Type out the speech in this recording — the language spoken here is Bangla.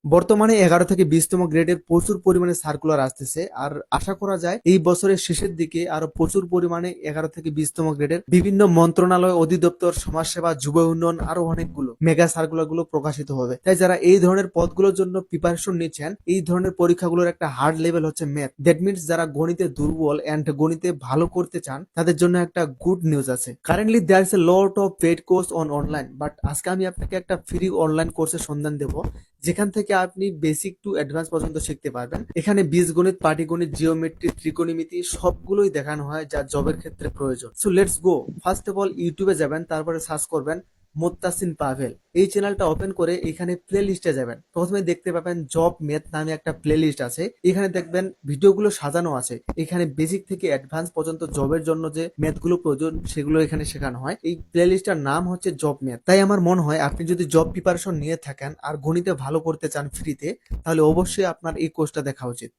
বর্তমানে 11 থেকে 20তম গ্রেডের প্রচুর পরিমাণে সার্কুলার আসতেছে, আর আশা করা যায় এই বছরের শেষের দিকে আরো প্রচুর পরিমাণে 11 থেকে 20তম গ্রেডের বিভিন্ন মন্ত্রণালয়, অধিদপ্তর, সমাজসেবা, যুব উন্নয়ন আরো অনেকগুলো মেগা সার্কুলার গুলো প্রকাশিত হবে। তাই যারা এই ধরনের পদগুলোর জন্য প্রিপারেশন নিচ্ছেন, এই ধরনের পরীক্ষাগুলোর একটা হার্ড লেভেল হচ্ছে ম্যাথ। দ্যাট মিনস যারা গণিতে দুর্বল এন্ড গণিতে ভালো করতে চান তাদের জন্য একটা গুড নিউজ আছে। Currently there is a lot of paid course on online, but আজকে আমি আপনাকে একটা ফ্রি অনলাইন কোর্সের সন্ধান দেবো, যেখান থেকে আপনি বেসিক টু অ্যাডভান্স পর্যন্ত শিখতে পারবেন। এখানে বীজগণিত, পাটিগণিত, জিওমেট্রি, ত্রিকোণমিতি সবগুলোই দেখানো হয় যা জবের ক্ষেত্রে প্রয়োজন। So let's go. First of all ইউটিউবে যাবেন, তারপরে সার্চ করবেন মোত্তাসিন পাভেল। এই চ্যানেলটা ওপেন করে এখানে প্লে লিস্টে যাবেন। প্রথমে দেখতে পাবেন জব ম্যাথ নামে একটা প্লে লিস্ট আছে। এখানে দেখবেন ভিডিওগুলো সাজানো আছে। এখানে বেসিক থেকে অ্যাডভান্স পর্যন্ত জবের জন্য যে ম্যাথগুলো প্রয়োজন সেগুলো এখানে শেখানো হয়। এই প্লে লিস্টটার নাম হচ্ছে জব ম্যাথ। তাই আমার মনে হয় আপনি যদি জব প্রিপারেশন নিয়ে থাকেন আর গণিতে ভালো করতে চান ফ্রিতে, তাহলে অবশ্যই আপনার এই কোর্সটা দেখা উচিত।